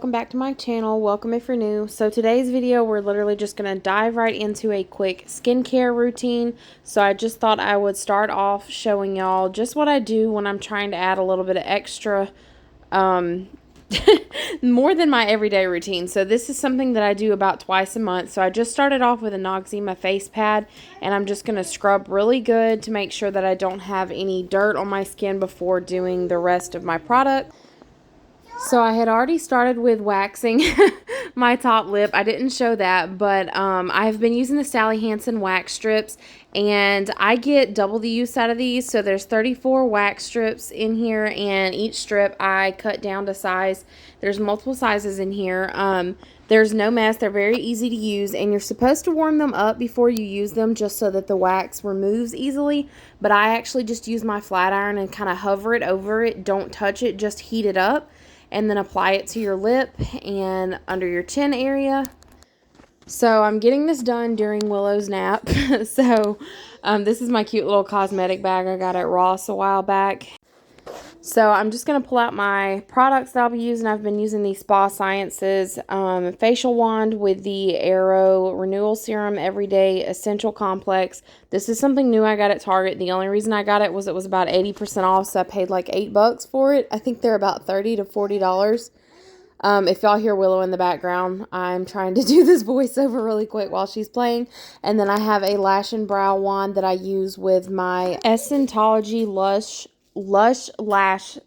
welcome back to my channel. Welcome if you're new. So today's video, we're literally just going to dive right into a quick skincare routine. So I just thought I would start off showing y'all just what I do when I'm trying to add a little bit of extra, more than my everyday routine. So this is something that I do about twice a month. So I just started off with a Noxzema face pad, and I'm just going to scrub really good to make sure that I don't have any dirt on my skin before doing the rest of my product. So I had already started with waxing my top lip. I didn't show that, but I've been using the Sally Hansen wax strips, and I get double the use out of these. So there's 34 wax strips in here, and each strip I cut down to size. There's multiple sizes in here. There's no mess. They're very easy to use, and you're supposed to warm them up before you use them just so that the wax removes easily. But I actually just use my flat iron and kind of hover it over it. Don't touch it, just heat it up. And then apply it to your lip and under your chin area. So I'm getting this done during Willow's nap. So this is my cute little cosmetic bag I got at Ross a while back. So I'm just going to pull out my products that I'll be using. I've been using the Spa Sciences facial wand with the Aero Renewal Serum Everyday Essential Complex. This is something new I got at Target. The only reason I got it was about 80% off, so I paid like $8 for it. I think they're about $30 to $40. If y'all hear Willow in the background, I'm trying to do this voiceover really quick while she's playing. And then I have a lash and brow wand that I use with my Essentology Lush Lash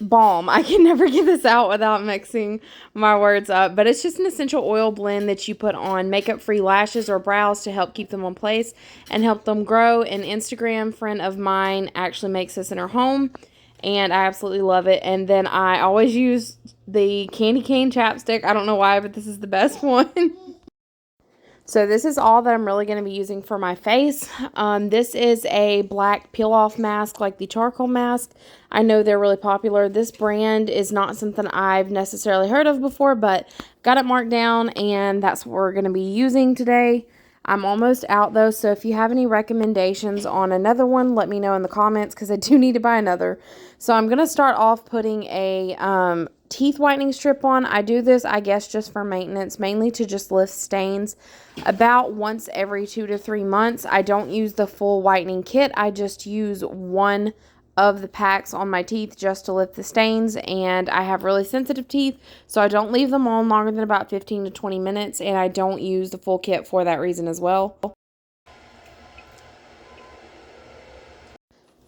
Balm. I can never get this out without mixing my words up, but it's just an essential oil blend that you put on makeup-free lashes or brows to help keep them in place and help them grow. An Instagram friend of mine actually makes this in her home, and I absolutely love it. And then I always use the Candy Cane chapstick. I don't know why, but this is the best one. So this is all that I'm really going to be using for my face. This is a black peel-off mask like the charcoal mask. I know they're really popular. This brand is not something I've necessarily heard of before, but got it marked down, and that's what we're going to be using today. I'm almost out though, so if you have any recommendations on another one, let me know in the comments because I do need to buy another. So I'm going to start off putting a teeth whitening strip on. I do this, I guess, just for maintenance, mainly to just lift stains about once every 2 to 3 months. I don't use the full whitening kit. I just use one of the packs on my teeth just to lift the stains, and I have really sensitive teeth, so I don't leave them on longer than about 15 to 20 minutes, and I don't use the full kit for that reason as well.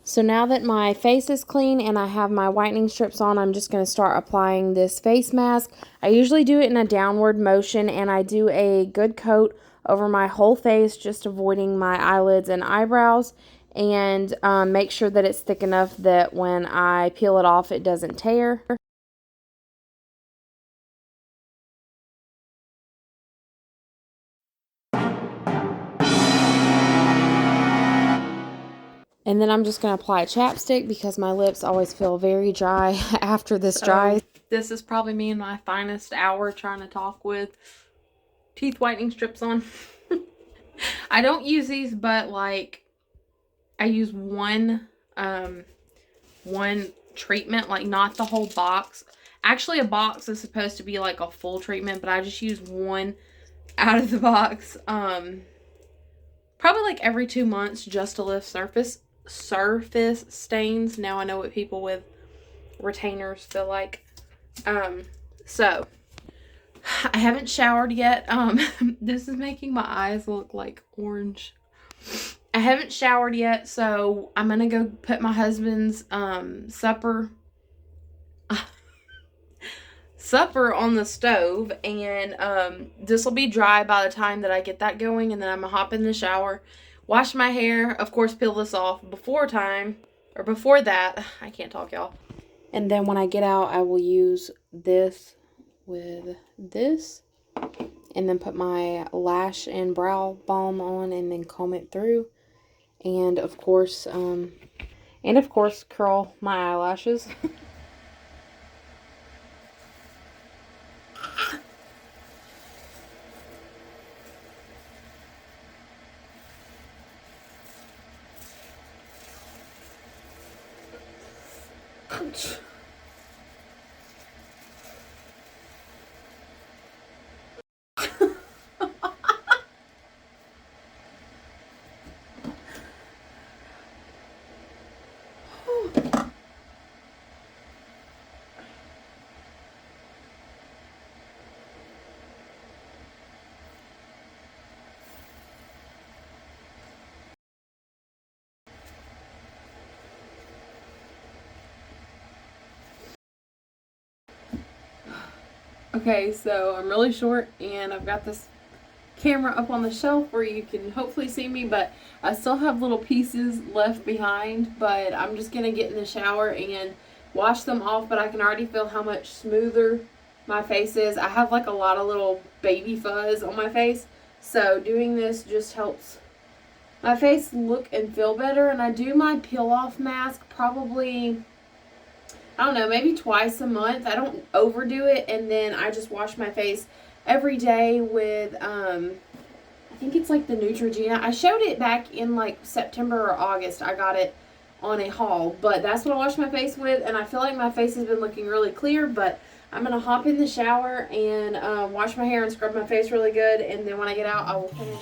So now that my face is clean and I have my whitening strips on, I'm just going to start applying this face mask. I usually do it in a downward motion, and I do a good coat over my whole face, just avoiding my eyelids and eyebrows, and make sure that it's thick enough that when I peel it off, it doesn't tear. And then I'm just going to apply a chapstick because my lips always feel very dry after this dries. This is probably me in my finest hour trying to talk with teeth whitening strips on. I don't use these, but like I use one treatment, like not the whole box. Actually, a box is supposed to be like a full treatment, but I just use one out of the box. Probably like every 2 months just to lift surface stains. Now I know what people with retainers feel like. So I haven't showered yet. This is making my eyes look like orange. I haven't showered yet, so I'm gonna go put my husband's supper on the stove, and this will be dry by the time that I get that going, and then I'm gonna hop in the shower, wash my hair, of course peel this off before that. I can't talk, y'all. And then when I get out, I will use this with this, and then put my lash and brow balm on, and then comb it through, and of course curl my eyelashes. Okay, so I'm really short and I've got this camera up on the shelf where you can hopefully see me, but I still have little pieces left behind, but I'm just gonna get in the shower and wash them off. But I can already feel how much smoother my face is. I have like a lot of little baby fuzz on my face, so doing this just helps my face look and feel better. And I do my peel off mask probably, I don't know, maybe twice a month. I don't overdo it, and then I just wash my face every day with I think it's like the Neutrogena. I showed it back in like September or August. I got it on a haul, but that's what I wash my face with, and I feel like my face has been looking really clear. But I'm gonna hop in the shower and wash my hair and scrub my face really good, and then when I get out I will finish.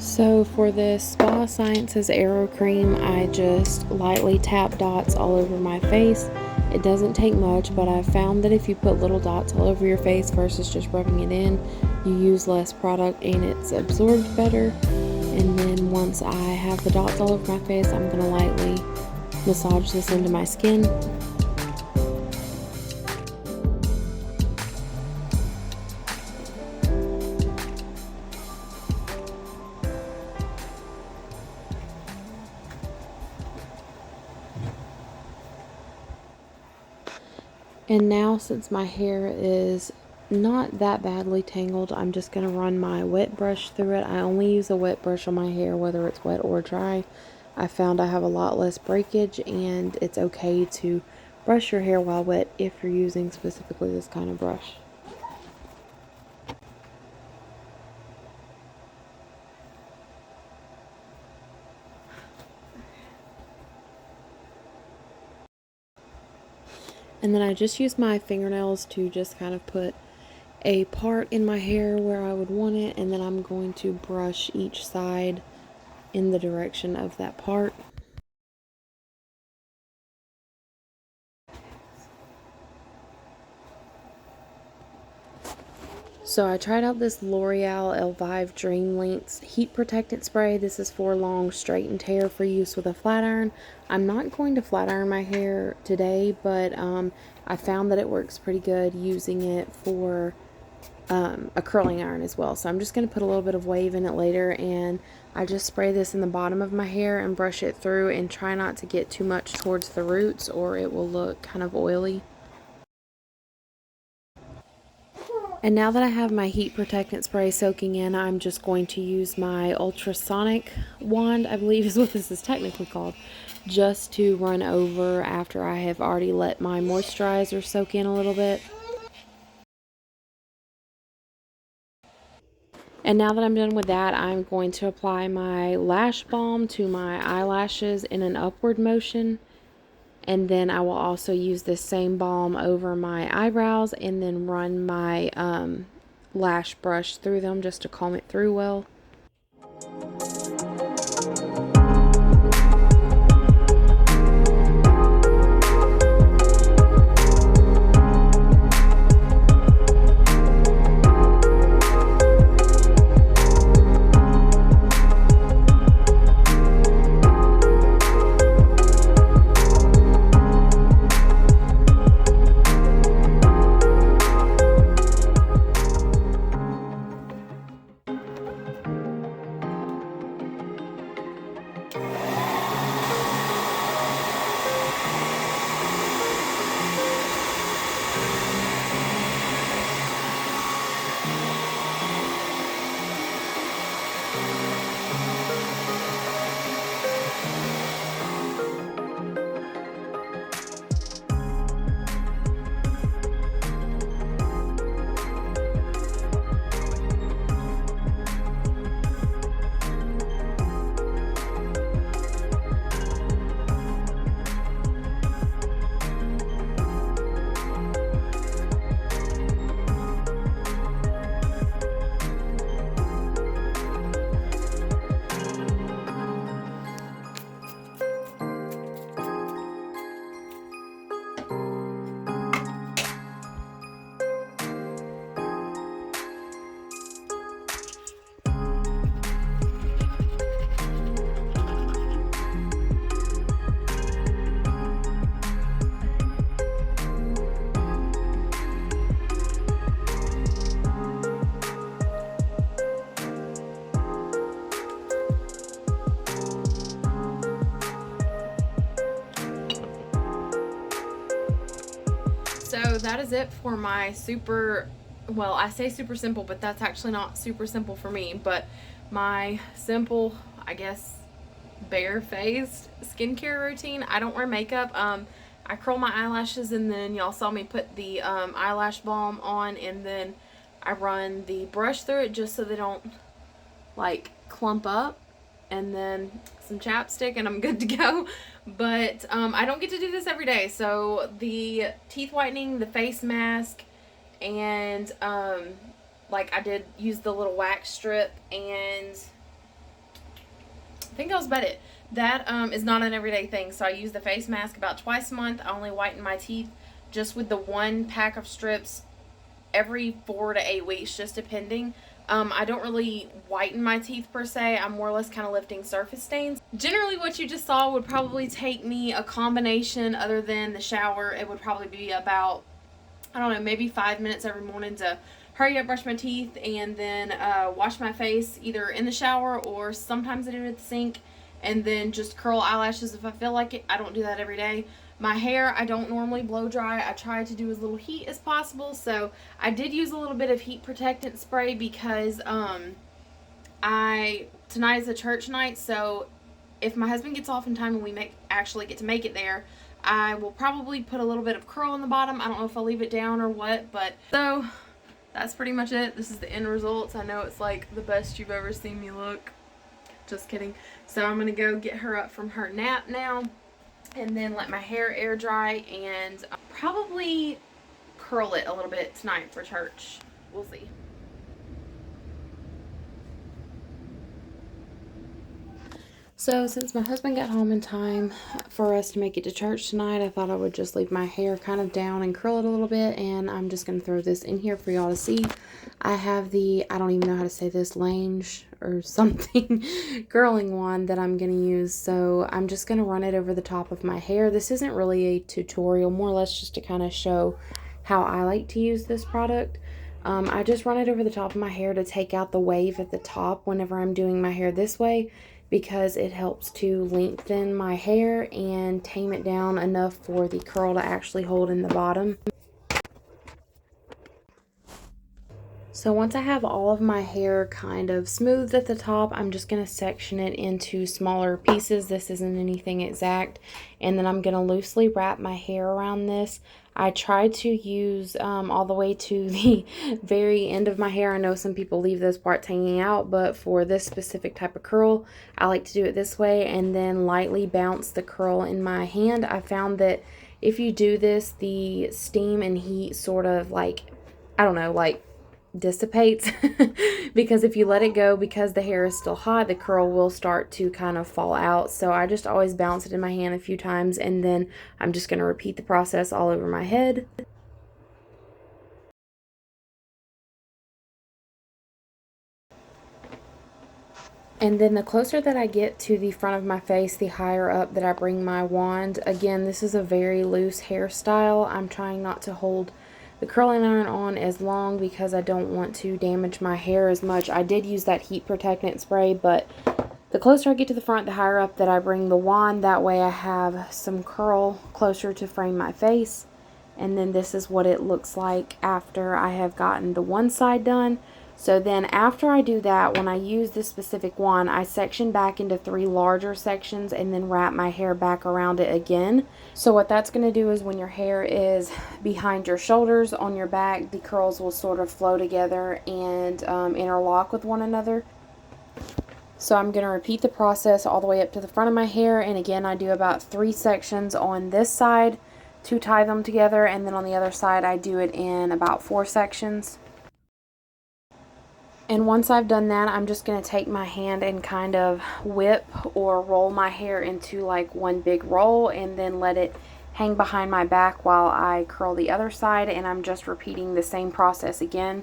So for this Spa Sciences Aero Cream, I just lightly tap dots all over my face. It doesn't take much, but I've found that if you put little dots all over your face versus just rubbing it in, you use less product and it's absorbed better. And then once I have the dots all over my face, I'm going to lightly massage this into my skin. And now, since my hair is not that badly tangled, I'm just going to run my wet brush through it. I only use a wet brush on my hair, whether it's wet or dry. I found I have a lot less breakage, and it's okay to brush your hair while wet if you're using specifically this kind of brush. And then I just use my fingernails to just kind of put a part in my hair where I would want it, and then I'm going to brush each side in the direction of that part. So I tried out this L'Oreal Elvive Dream Lengths Heat Protectant Spray. This is for long straightened hair for use with a flat iron. I'm not going to flat iron my hair today, but I found that it works pretty good using it for a curling iron as well. So I'm just going to put a little bit of wave in it later, and I just spray this in the bottom of my hair and brush it through, and try not to get too much towards the roots or it will look kind of oily. And now that I have my heat protectant spray soaking in, I'm just going to use my ultrasonic wand, I believe is what this is technically called, just to run over after I have already let my moisturizer soak in a little bit. And now that I'm done with that, I'm going to apply my lash balm to my eyelashes in an upward motion. And then I will also use this same balm over my eyebrows and then run my lash brush through them just to comb it through well. so that is it for my super, well, I say super simple, but that's actually not super simple for me, but my simple, I guess, bare-faced skincare routine. I don't wear makeup. I curl my eyelashes, and then y'all saw me put the eyelash balm on, and then I run the brush through it just so they don't like clump up, and then some chapstick, and I'm good to go. But I don't get to do this every day, so the teeth whitening, the face mask, and like I did use the little wax strip, and I think that was about it. That is not an everyday thing, so I use the face mask about twice a month. I only whiten my teeth just with the one pack of strips every 4 to 8 weeks, just depending. I don't really whiten my teeth per se. I'm more or less kind of lifting surface stains. Generally, what you just saw would probably take me a combination, other than the shower. It would probably be about, I don't know, maybe 5 minutes every morning to hurry up, brush my teeth, and then wash my face either in the shower, or sometimes I do it at the sink, and then just curl eyelashes if I feel like it. I don't do that every day. My hair, I don't normally blow dry. I try to do as little heat as possible. So I did use a little bit of heat protectant spray because tonight is a church night. So if my husband gets off in time and we actually get to make it there, I will probably put a little bit of curl on the bottom. I don't know if I'll leave it down or what, but so that's pretty much it. This is the end results. I know it's like the best you've ever seen me look. Just kidding. So I'm gonna go get her up from her nap now, and then let my hair air dry, and probably curl it a little bit tonight for church. We'll see. So since my husband got home in time for us to make it to church tonight, I thought I would just leave my hair kind of down and curl it a little bit, and I'm just going to throw this in here for y'all to see. I have the, I don't even know how to say this, Lange or something, curling wand that I'm going to use. So I'm just going to run it over the top of my hair. This isn't really a tutorial, more or less just to kind of show how I like to use this product. I just run it over the top of my hair to take out the wave at the top whenever I'm doing my hair this way, because it helps to lengthen my hair and tame it down enough for the curl to actually hold in the bottom. So once I have all of my hair kind of smoothed at the top, I'm just going to section it into smaller pieces. This isn't anything exact. And then I'm going to loosely wrap my hair around this. I try to use all the way to the very end of my hair. I know some people leave those parts hanging out, but for this specific type of curl, I like to do it this way and then lightly bounce the curl in my hand. I found that if you do this, the steam and heat sort of like, I don't know, like dissipates because if you let it go, because the hair is still hot, the curl will start to kind of fall out. So I just always bounce it in my hand a few times, and then I'm just going to repeat the process all over my head. And then the closer that I get to the front of my face, the higher up that I bring my wand. Again, this is a very loose hairstyle. I'm trying not to hold the curling iron on as long because I don't want to damage my hair as much. I did use that heat protectant spray, but the closer I get to the front, the higher up that I bring the wand. That way I have some curl closer to frame my face. And then this is what it looks like after I have gotten the one side done. So then after I do that, when I use this specific wand, I section back into 3 larger sections and then wrap my hair back around it again. So what that's going to do is when your hair is behind your shoulders on your back, the curls will sort of flow together and interlock with one another. So I'm going to repeat the process all the way up to the front of my hair, and again I do about 3 sections on this side to tie them together, and then on the other side I do it in about 4 sections. And once I've done that, I'm just going to take my hand and kind of whip or roll my hair into like one big roll, and then let it hang behind my back while I curl the other side, and I'm just repeating the same process again.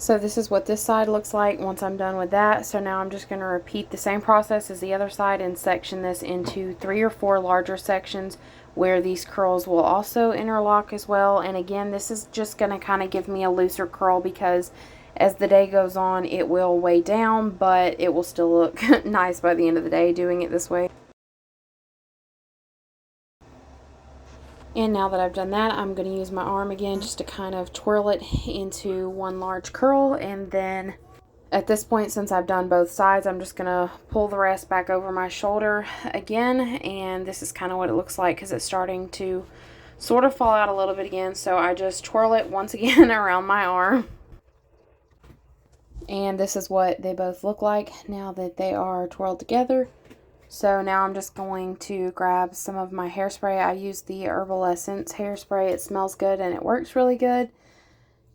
So this is what this side looks like once I'm done with that. So now I'm just going to repeat the same process as the other side and section this into 3 or 4 larger sections where these curls will also interlock as well. And again, this is just going to kind of give me a looser curl because as the day goes on, it will weigh down, but it will still look nice by the end of the day doing it this way. And now that I've done that, I'm going to use my arm again just to kind of twirl it into one large curl. And then at this point, since I've done both sides, I'm just going to pull the rest back over my shoulder again. And this is kind of what it looks like because it's starting to sort of fall out a little bit again. So I just twirl it once again around my arm. And this is what they both look like now that they are twirled together. So now I'm just going to grab some of my hairspray. I use the Herbal Essence hairspray. It smells good and it works really good.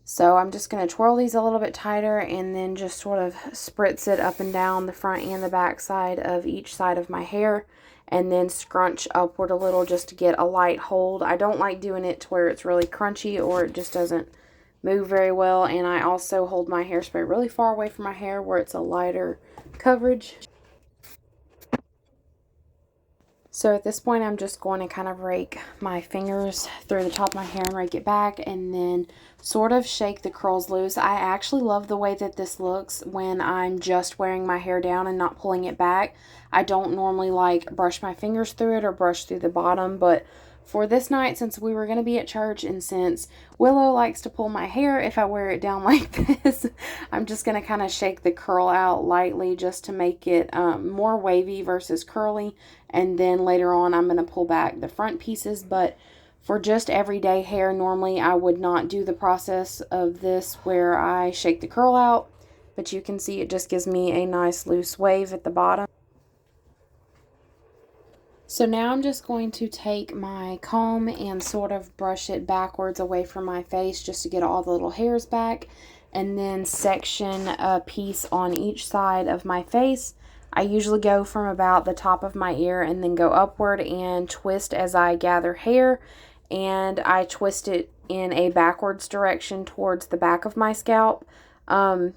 So I'm just going to twirl these a little bit tighter and then just sort of spritz it up and down the front and the back side of each side of my hair. And then scrunch upward a little just to get a light hold. I don't like doing it to where it's really crunchy or it just doesn't move very well. And I also hold my hairspray really far away from my hair where it's a lighter coverage. So at this point, I'm just going to kind of rake my fingers through the top of my hair and rake it back and then sort of shake the curls loose. I actually love the way that this looks when I'm just wearing my hair down and not pulling it back. I don't normally like brush my fingers through it or brush through the bottom, but for this night, since we were going to be at church and since Willow likes to pull my hair if I wear it down like this, I'm just going to kind of shake the curl out lightly just to make it more wavy versus curly. And then later on, I'm going to pull back the front pieces. But for just everyday hair, normally I would not do the process of this where I shake the curl out. But you can see it just gives me a nice loose wave at the bottom. So now I'm just going to take my comb and sort of brush it backwards away from my face just to get all the little hairs back. And then section a piece on each side of my face. I usually go from about the top of my ear and then go upward and twist as I gather hair. And I twist it in a backwards direction towards the back of my scalp.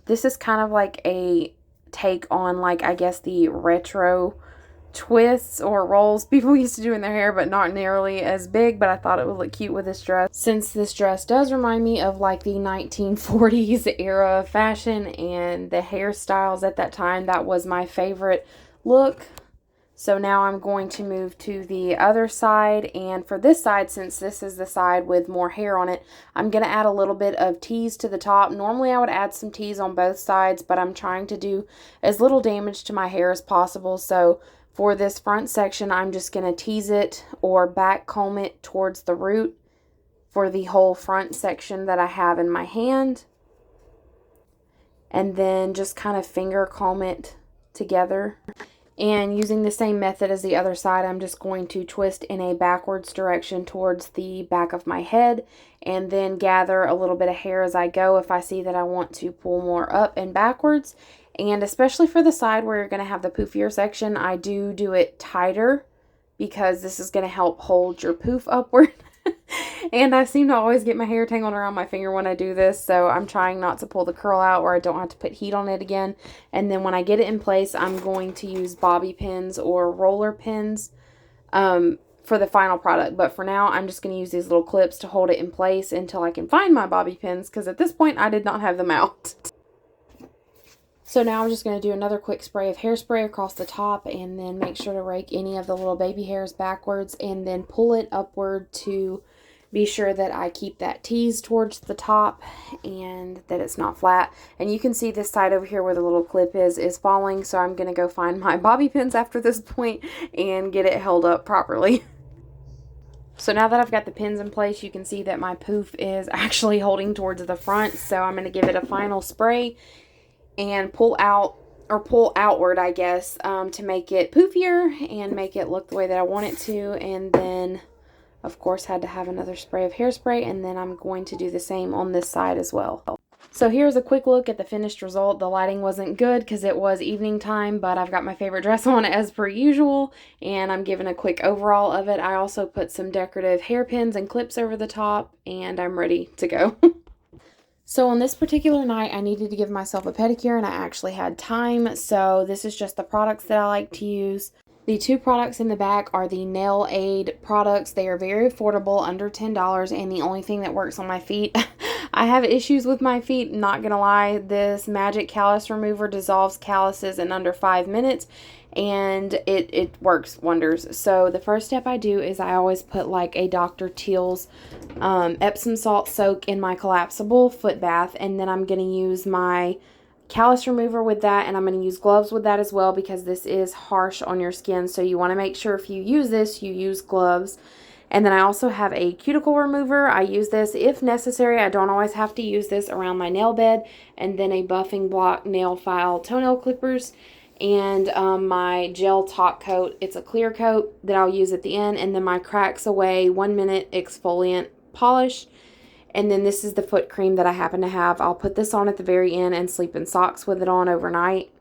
This is kind of like a take on, like, I guess the retro twists or rolls people used to do in their hair, but not nearly as big. But I thought it would look cute with this dress, since this dress does remind me of like the 1940s era of fashion and the hairstyles at that time. That was my favorite look. So now I'm going to move to the other side, and for this side, since this is the side with more hair on it, I'm going to add a little bit of tease to the top. Normally I would add some tease on both sides, but I'm trying to do as little damage to my hair as possible. So for this front section, I'm just going to tease it or back comb it towards the root for the whole front section that I have in my hand. And then just kind of finger comb it together. And using the same method as the other side, I'm just going to twist in a backwards direction towards the back of my head and then gather a little bit of hair as I go if I see that I want to pull more up and backwards. And especially for the side where you're going to have the poofier section, I do it tighter because this is going to help hold your poof upward. And I seem to always get my hair tangled around my finger when I do this, so I'm trying not to pull the curl out or I don't have to put heat on it again. And then when I get it in place, I'm going to use bobby pins or roller pins for the final product. But for now, I'm just going to use these little clips to hold it in place until I can find my bobby pins, because at this point, I did not have them out. So now I'm just going to do another quick spray of hairspray across the top and then make sure to rake any of the little baby hairs backwards and then pull it upward to be sure that I keep that tease towards the top and that it's not flat. And you can see this side over here where the little clip is falling, so I'm going to go find my bobby pins after this point and get it held up properly. So now that I've got the pins in place, you can see that my poof is actually holding towards the front, so I'm going to give it a final spray and pull out, or pull outward, I guess, to make it poofier and make it look the way that I want it to. And then, of course, had to have another spray of hairspray, and then I'm going to do the same on this side as well. So here's a quick look at the finished result. The lighting wasn't good because it was evening time, but I've got my favorite dress on as per usual, and I'm giving a quick overall of it. I also put some decorative hairpins and clips over the top, and I'm ready to go. So on this particular night, I needed to give myself a pedicure and I actually had time. So this is just the products that I like to use. The two products in the back are the Nail Aid products. They are very affordable, under $10, and the only thing that works on my feet. I have issues with my feet, not gonna lie. This Magic Callus Remover dissolves calluses in under 5 minutes, and it works wonders. So the first step I do is I always put like a Dr. Teal's Epsom salt soak in my collapsible foot bath, and then I'm gonna use my callus remover with that, and I'm going to use gloves with that as well because this is harsh on your skin, so you want to make sure if you use this, you use gloves. And then I also have a cuticle remover. I use this if necessary. I don't always have to use this around my nail bed. And then a buffing block nail file toenail clippers, and my gel top coat. It's a clear coat that I'll use at the end, and then my Cracks Away 1 minute exfoliant polish. And then this is the foot cream that I happen to have. I'll put this on at the very end and sleep in socks with it on overnight.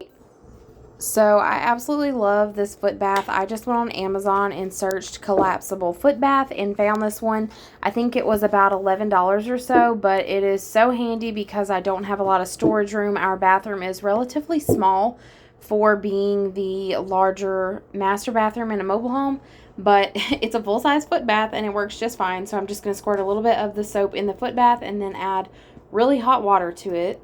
So I absolutely love this foot bath. I just went on Amazon and searched collapsible foot bath and found this one. I think it was about $11 or so, but it is so handy because I don't have a lot of storage room. Our bathroom is relatively small for being the larger master bathroom in a mobile home, but it's a full-size foot bath and it works just fine. So I'm just going to squirt a little bit of the soap in the foot bath and then add really hot water to it.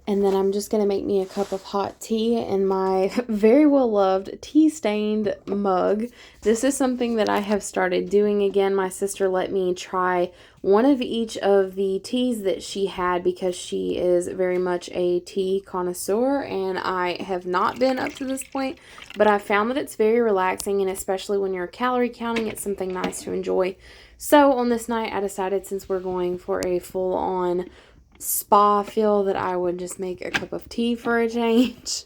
And then I'm just going to make me a cup of hot tea in my very well loved tea stained mug. This is something that I have started doing again. My sister let me try one of each of the teas that she had because she is very much a tea connoisseur, and I have not been up to this point, but I found that it's very relaxing, and especially when you're calorie counting, it's something nice to enjoy. So on this night, I decided since we're going for a full-on spa feel that I would just make a cup of tea for a change.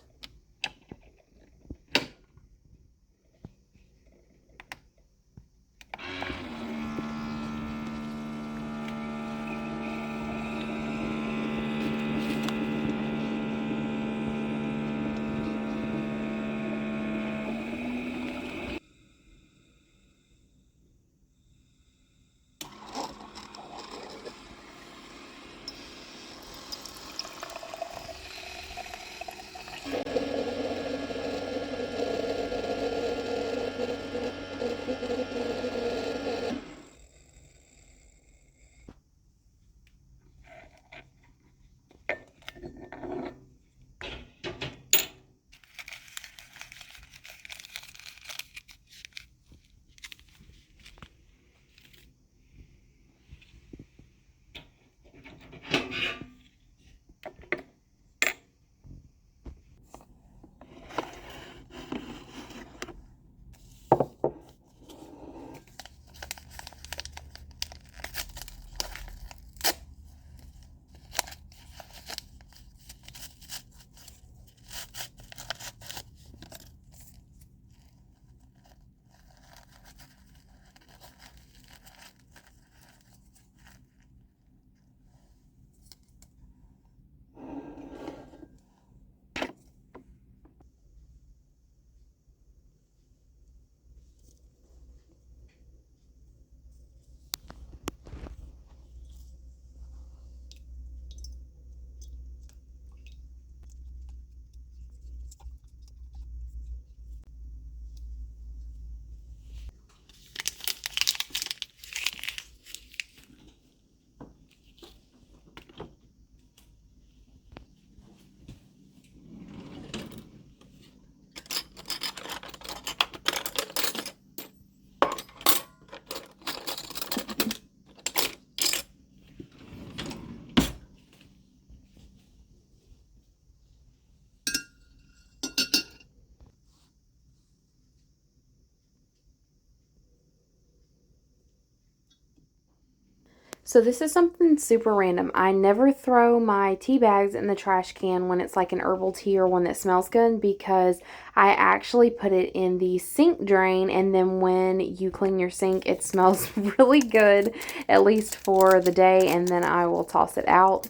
So this is something super random. I never throw my tea bags in the trash can when it's like an herbal tea or one that smells good, because I actually put it in the sink drain, and then when you clean your sink, it smells really good, at least for the day, and then I will toss it out.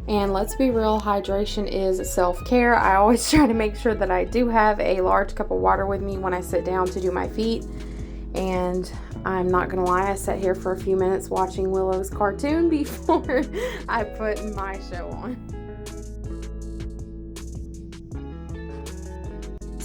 And let's be real, hydration is self-care. I always try to make sure that I do have a large cup of water with me when I sit down to do my feet. And I'm not gonna lie, I sat here for a few minutes watching Willow's cartoon before I put my show on.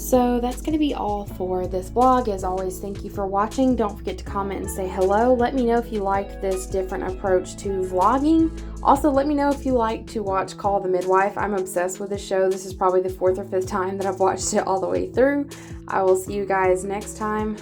So that's going to be all for this vlog. As always, thank you for watching. Don't forget to comment and say hello. Let me know if you like this different approach to vlogging. Also, let me know if you like to watch Call the Midwife. I'm obsessed with this show. This is probably the 4th or 5th time that I've watched it all the way through. I will see you guys next time.